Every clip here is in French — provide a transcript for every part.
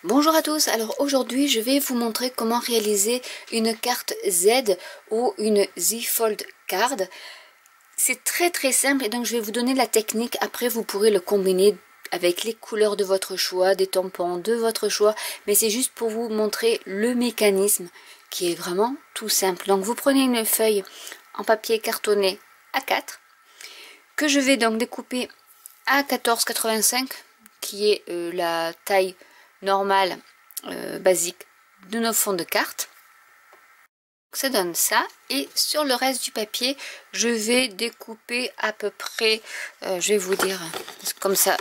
Bonjour à tous, alors aujourd'hui je vais vous montrer comment réaliser une carte Z ou une Z Fold Card. C'est très simple et donc je vais vous donner la technique, après vous pourrez le combiner avec les couleurs de votre choix, des tampons de votre choix, mais c'est juste pour vous montrer le mécanisme qui est vraiment tout simple. Donc vous prenez une feuille en papier cartonné A4 que je vais donc découper à 14,85 qui est la taille normale basique de nos fonds de cartes. Ça donne ça, et sur le reste du papier je vais découper à peu près, je vais vous dire comme ça,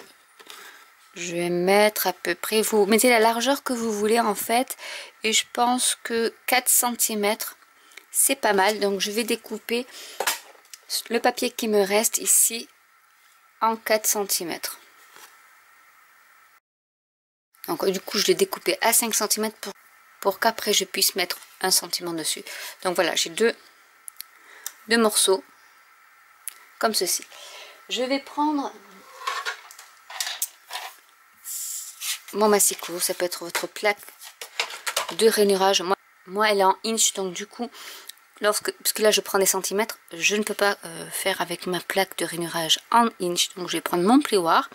je vais mettre à peu près, vous mettez la largeur que vous voulez en fait, et je pense que 4 cm c'est pas mal. Donc je vais découper le papier qui me reste ici en 4 cm. Donc du coup je l'ai découpé à 5 cm pour qu'après je puisse mettre 1 cm dessus. Donc voilà, j'ai deux morceaux comme ceci. Je vais prendre mon massicot, ça peut être votre plaque de rainurage. Moi elle est en inch, donc du coup parce que là je prends des centimètres, je ne peux pas faire avec ma plaque de rainurage en inch, donc je vais prendre mon plioir.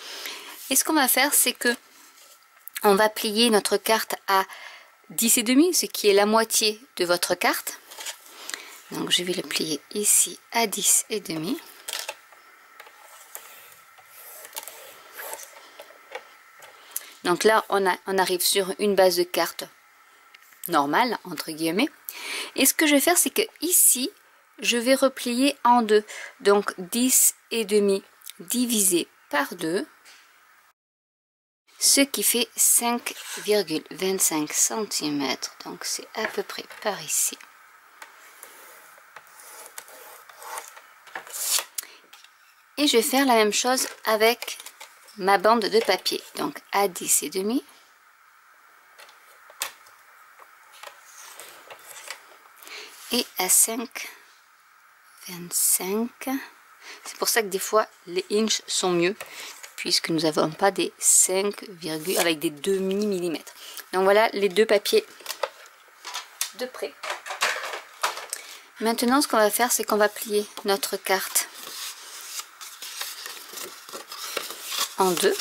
Et ce qu'on va faire, c'est que on va plier notre carte à 10,5, ce qui est la moitié de votre carte. Donc je vais le plier ici à 10,5. Donc là on arrive sur une base de carte normale entre guillemets. Et ce que je vais faire, c'est que ici je vais replier en deux. Donc 10,5 divisé par 2. Ce qui fait 5,25 cm. Donc c'est à peu près par ici. Et je vais faire la même chose avec ma bande de papier. Donc à 10,5. Et à 5,25. C'est pour ça que des fois les inches sont mieux, puisque nous n'avons pas des 5, avec des demi millimètres. Donc voilà les deux papiers de près. Maintenant ce qu'on va faire, c'est qu'on va plier notre carte en deux.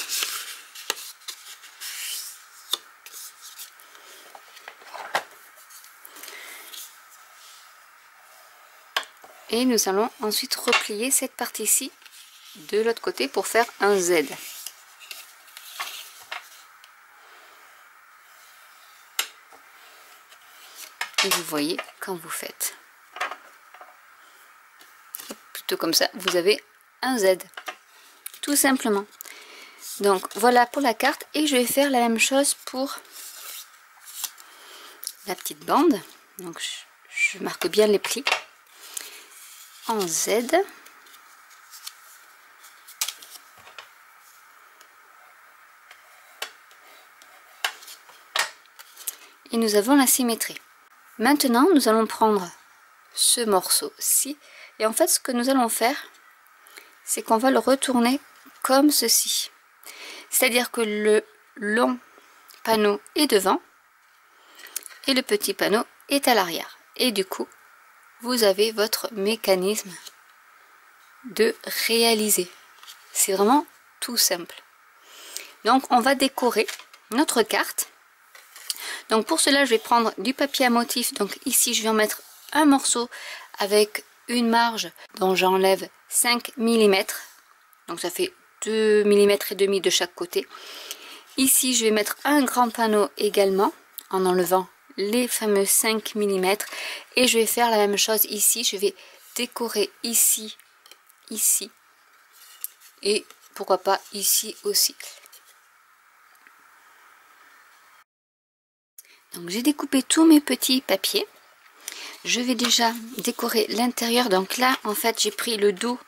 Et nous allons ensuite replier cette partie-ci de l'autre côté pour faire un Z. Et vous voyez quand vous faites plutôt comme ça, vous avez un Z tout simplement. Donc voilà pour la carte, et je vais faire la même chose pour la petite bande. Donc je marque bien les plis en Z. Et nous avons la symétrie. Maintenant nous allons prendre ce morceau-ci, et en fait ce que nous allons faire, c'est qu'on va le retourner comme ceci. C'est-à-dire que le long panneau est devant et le petit panneau est à l'arrière. Et du coup vous avez votre mécanisme de réaliser. C'est vraiment tout simple. Donc on va décorer notre carte. Donc pour cela je vais prendre du papier à motif. Donc ici je vais en mettre un morceau avec une marge dont j'enlève 5 mm. Donc ça fait 2,5 mm de chaque côté. Ici je vais mettre un grand panneau également en enlevant les fameux 5 mm. Et je vais faire la même chose ici. Je vais décorer ici, ici et pourquoi pas ici aussi. Donc j'ai découpé tous mes petits papiers. Je vais déjà décorer l'intérieur. Donc là en fait j'ai pris le dos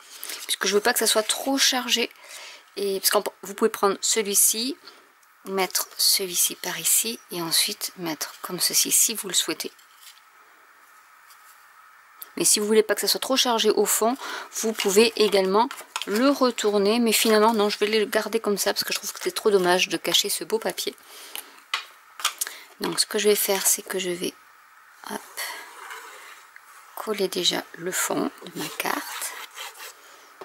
puisque je veux pas que ça soit trop chargé. Et parce que vous pouvez prendre celui-ci, mettre celui-ci par ici et ensuite mettre comme ceci si vous le souhaitez. Mais si vous voulez pas que ça soit trop chargé au fond, vous pouvez également le retourner. Mais finalement non, je vais le garder comme ça parce que je trouve que c'est trop dommage de cacher ce beau papier. Donc ce que je vais faire, c'est que je vais hop, coller déjà le fond de ma carte.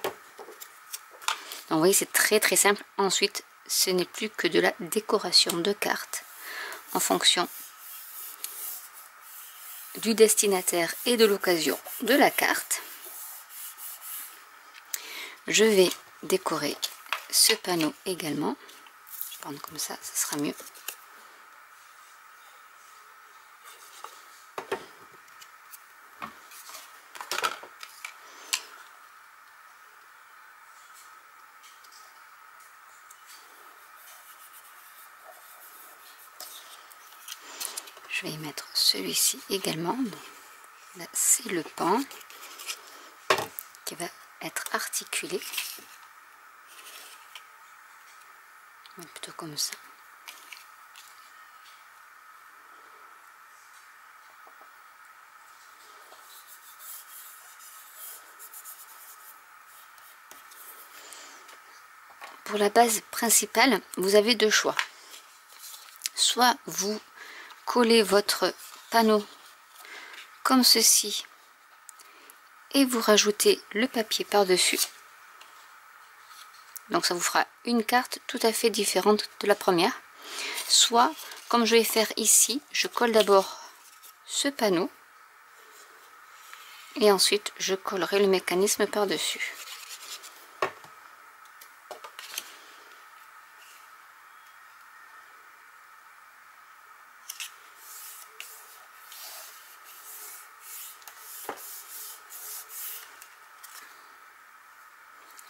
Donc vous voyez, c'est très simple. Ensuite, ce n'est plus que de la décoration de cartes en fonction du destinataire et de l'occasion de la carte. Je vais décorer ce panneau également. Je vais prendre comme ça sera mieux. Je vais y mettre celui-ci également. Là, c'est le pan qui va être articulé. Plutôt comme ça. Pour la base principale, vous avez deux choix. Soit vous collez votre panneau comme ceci et vous rajoutez le papier par-dessus. Donc ça vous fera une carte tout à fait différente de la première. Soit, comme je vais faire ici, je colle d'abord ce panneau et ensuite je collerai le mécanisme par-dessus.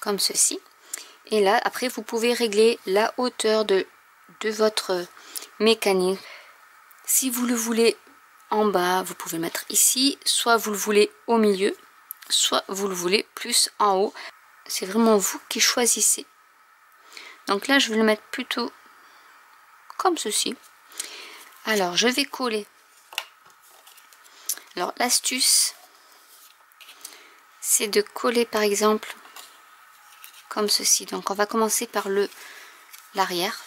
Comme ceci. Et là, après, vous pouvez régler la hauteur de votre mécanisme. Si vous le voulez en bas, vous pouvez le mettre ici. Soit vous le voulez au milieu, soit vous le voulez plus en haut. C'est vraiment vous qui choisissez. Donc là, je vais le mettre plutôt comme ceci. Alors, je vais coller. Alors, l'astuce, c'est de coller, par exemple, comme ceci. Donc, on va commencer par l'arrière.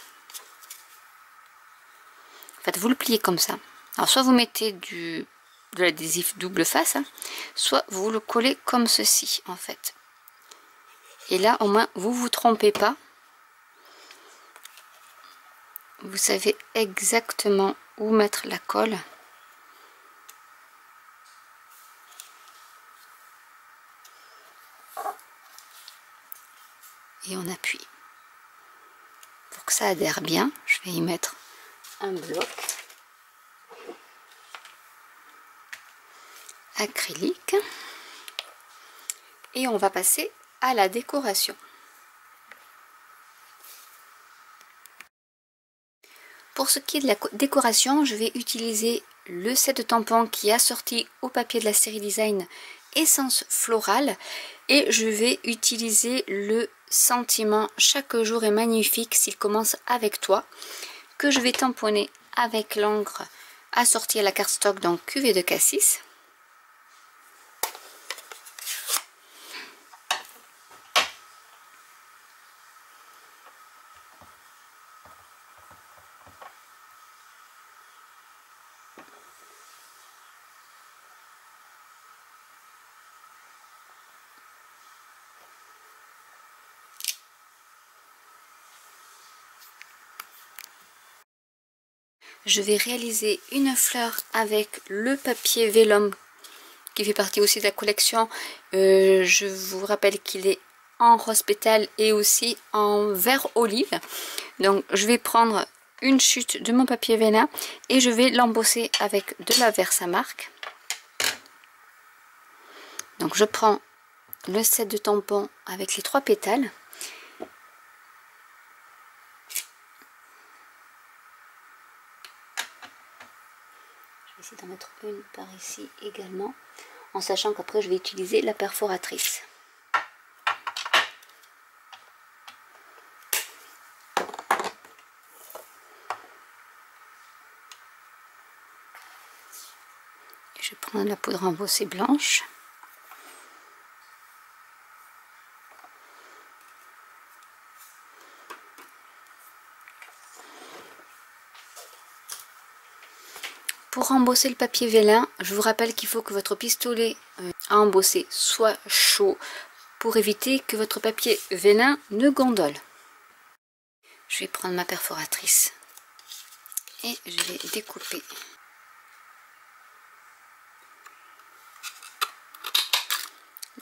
En fait, vous le pliez comme ça. Alors, soit vous mettez de l'adhésif double face, hein, soit vous le collez comme ceci, en fait. Et là, au moins, vous vous trompez pas. Vous savez exactement où mettre la colle. Et on appuie. Pour que ça adhère bien, je vais y mettre un bloc acrylique. Et on va passer à la décoration. Pour ce qui est de la décoration, je vais utiliser le set de tampons qui est assorti au papier de la série Design Essence Florale. Et je vais utiliser le sentiment Chaque jour est magnifique s'il commence avec toi, que je vais tamponner avec l'encre assortie à la cardstock dans Cuvée de Cassis. Je vais réaliser une fleur avec le papier vélum qui fait partie aussi de la collection. Je vous rappelle qu'il est en rose pétale et aussi en vert olive. Donc je vais prendre une chute de mon papier vélin et je vais l'embosser avec de la Versamark. Donc je prends le set de tampons avec les 3 pétales. Je vais essayer d'en mettre une par ici également, en sachant qu'après je vais utiliser la perforatrice. Je prends la poudre embossée blanche. Pour embosser le papier vélin, je vous rappelle qu'il faut que votre pistolet à embosser soit chaud pour éviter que votre papier vélin ne gondole. Je vais prendre ma perforatrice et je vais découper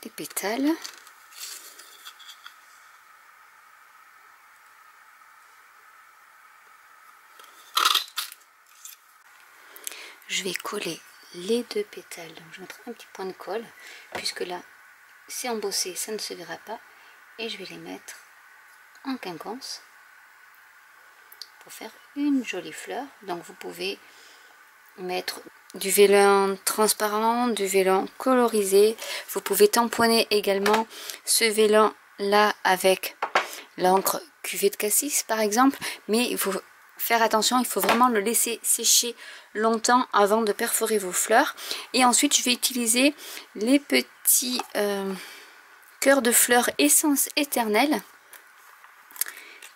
des pétales. Je vais coller les deux pétales. Donc je vais mettre un petit point de colle puisque là c'est embossé, ça ne se verra pas. Et je vais les mettre en quinconce pour faire une jolie fleur. Donc vous pouvez mettre du vélin transparent, du vélin colorisé. Vous pouvez tamponner également ce vélin là avec l'encre cuvée de cassis par exemple, mais il faut faire attention, il faut vraiment le laisser sécher longtemps avant de perforer vos fleurs. Et ensuite je vais utiliser les petits cœurs de fleurs essence éternelle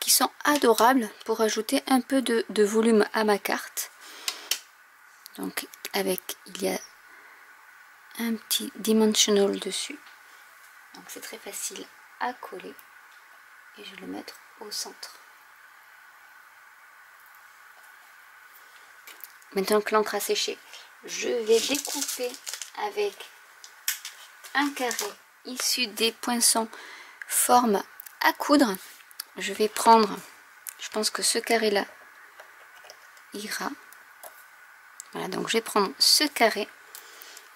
qui sont adorables pour ajouter un peu de volume à ma carte. Donc il y a un petit dimensional dessus, donc c'est très facile à coller et je vais le mettre au centre. Maintenant que l'encre a séché, je vais découper avec un carré issu des poinçons forme à coudre. Je vais prendre, je pense que ce carré là ira. Voilà, donc je vais prendre ce carré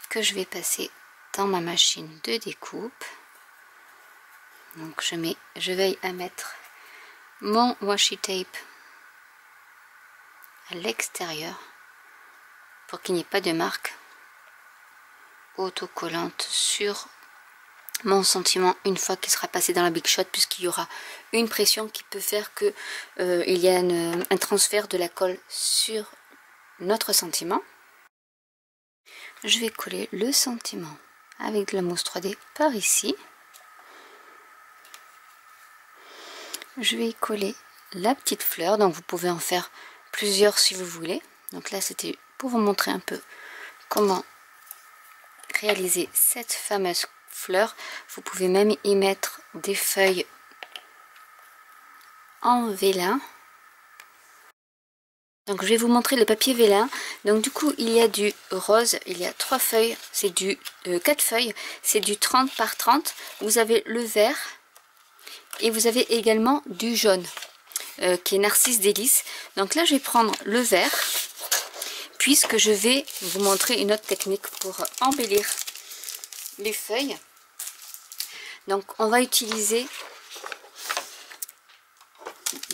que je vais passer dans ma machine de découpe. Donc je veille à mettre mon washi tape à l'extérieur pour qu'il n'y ait pas de marque autocollante sur mon sentiment une fois qu'il sera passé dans la Big Shot, puisqu'il y aura une pression qui peut faire que il y a un transfert de la colle sur notre sentiment. Je vais coller le sentiment avec de la mousse 3D par ici. Je vais y coller la petite fleur, donc vous pouvez en faire plusieurs si vous voulez. Donc là c'était pour vous montrer un peu comment réaliser cette fameuse fleur. Vous pouvez même y mettre des feuilles en vélin. Donc je vais vous montrer le papier vélin. Donc du coup il y a du rose, il y a 3 feuilles, c'est du 4 feuilles, c'est du 30 par 30. Vous avez le vert et vous avez également du jaune qui est Narcisse Délice. Donc là je vais prendre le vert puisque je vais vous montrer une autre technique pour embellir les feuilles. Donc on va utiliser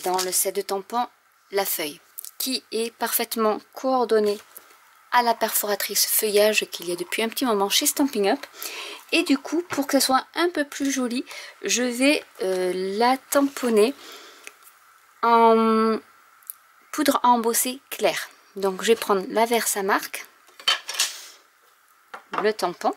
dans le set de tampons la feuille qui est parfaitement coordonnée à la perforatrice feuillage qu'il y a depuis un petit moment chez Stampin' Up. Et du coup, pour que ça soit un peu plus joli, je vais la tamponner en poudre à embosser claire. Donc je vais prendre la Versamark, le tampon.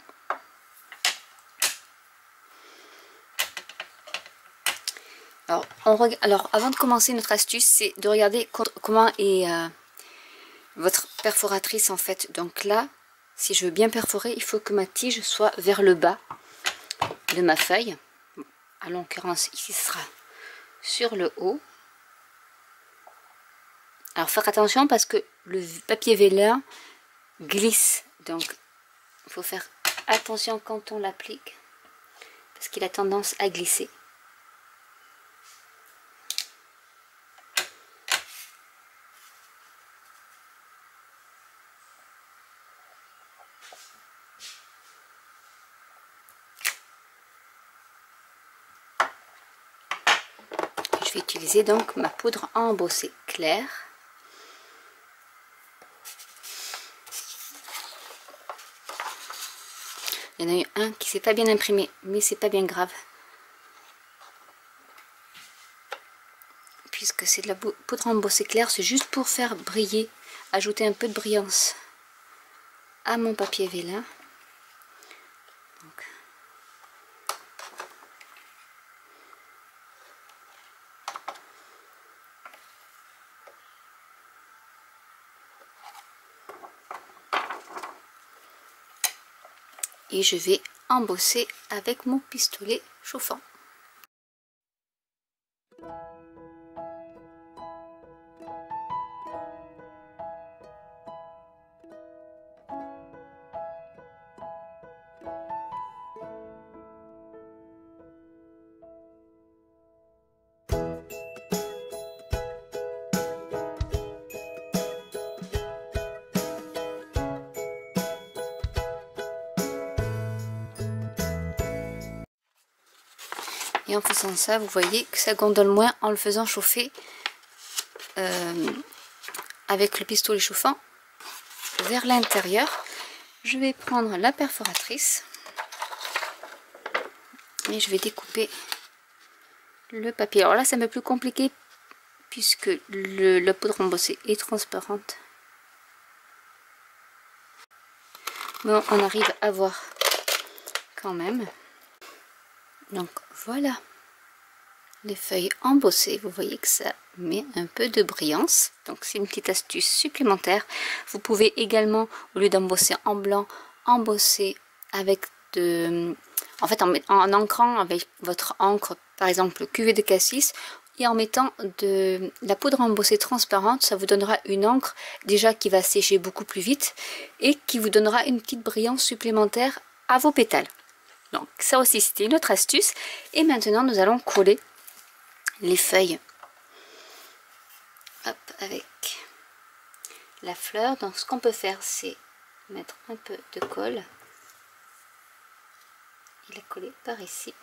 Alors avant de commencer, notre astuce, c'est de regarder comment est votre perforatrice en fait. Donc là, si je veux bien perforer, il faut que ma tige soit vers le bas de ma feuille. À l'occurrence, ici, ce sera sur le haut. Alors faire attention parce que le papier vélin glisse. Donc il faut faire attention quand on l'applique parce qu'il a tendance à glisser. Je vais utiliser donc ma poudre à embosser claire. Il y en a eu un qui s'est pas bien imprimé, mais c'est pas bien grave. Puisque c'est de la poudre à embosser claire, c'est juste pour faire briller, ajouter un peu de brillance à mon papier vélin. Donc, et je vais embosser avec mon pistolet chauffant. Et en faisant ça, vous voyez que ça gondole moins en le faisant chauffer avec le pistolet chauffant vers l'intérieur. Je vais prendre la perforatrice et je vais découper le papier. Alors là, c'est un peu plus compliqué puisque la poudre embossée est transparente. Mais on arrive à voir quand même. Donc voilà les feuilles embossées. Vous voyez que ça met un peu de brillance. Donc c'est une petite astuce supplémentaire. Vous pouvez également, au lieu d'embosser en blanc, embosser avec en ancrant avec votre encre, par exemple cuvée de cassis, et en mettant de la poudre embossée transparente, ça vous donnera une encre déjà qui va sécher beaucoup plus vite et qui vous donnera une petite brillance supplémentaire à vos pétales. Donc ça aussi c'était une autre astuce. Et maintenant nous allons coller les feuilles, hop, avec la fleur. Donc ce qu'on peut faire, c'est mettre un peu de colle et la coller par ici.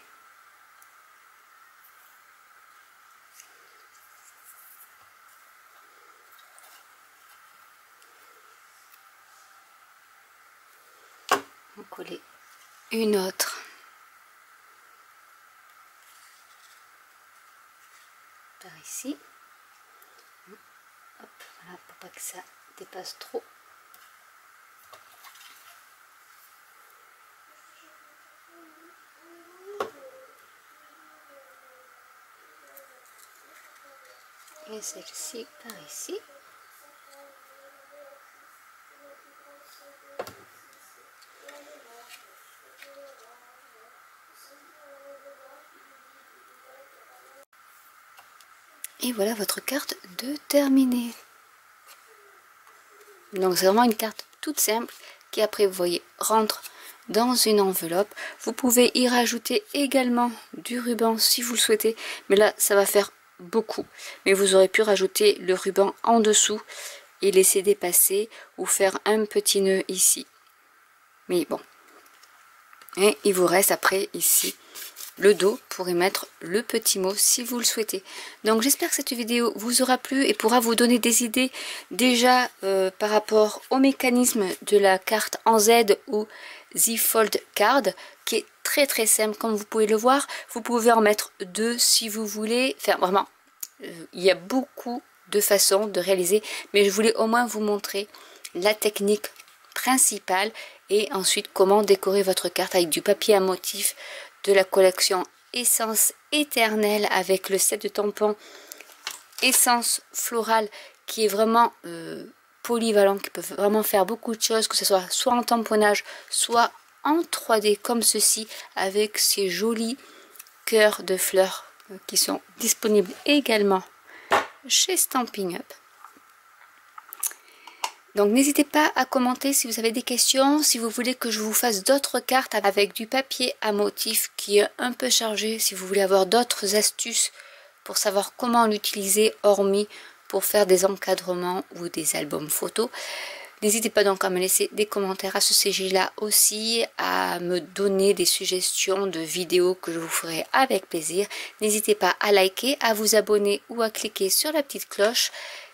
On va coller une autre par ici. Hop, voilà, pour pas que ça dépasse trop. Et celle-ci par ici. Et voilà votre carte de terminée. Donc c'est vraiment une carte toute simple qui après vous voyez rentre dans une enveloppe. Vous pouvez y rajouter également du ruban si vous le souhaitez. Mais là ça va faire beaucoup. Mais vous aurez pu rajouter le ruban en dessous et laisser dépasser ou faire un petit nœud ici. Mais bon. Et il vous reste après ici le dos pour y mettre le petit mot si vous le souhaitez. Donc j'espère que cette vidéo vous aura plu et pourra vous donner des idées déjà par rapport au mécanisme de la carte en Z ou The Fold Card qui est très simple comme vous pouvez le voir. Vous pouvez en mettre deux si vous voulez. Enfin vraiment, il y a beaucoup de façons de réaliser, mais je voulais au moins vous montrer la technique principale et ensuite comment décorer votre carte avec du papier à motif de la collection Essence Éternelle avec le set de tampons Essence Florale qui est vraiment polyvalent, qui peut vraiment faire beaucoup de choses, que ce soit en tamponnage, soit en 3D comme ceci avec ces jolis cœurs de fleurs qui sont disponibles également chez Stampin' Up. Donc n'hésitez pas à commenter si vous avez des questions, si vous voulez que je vous fasse d'autres cartes avec du papier à motif qui est un peu chargé, si vous voulez avoir d'autres astuces pour savoir comment l'utiliser hormis pour faire des encadrements ou des albums photos. N'hésitez pas donc à me laisser des commentaires à ce sujet-là aussi, à me donner des suggestions de vidéos que je vous ferai avec plaisir. N'hésitez pas à liker, à vous abonner ou à cliquer sur la petite cloche.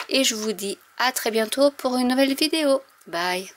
Et je vous dis à très bientôt pour une nouvelle vidéo. Bye!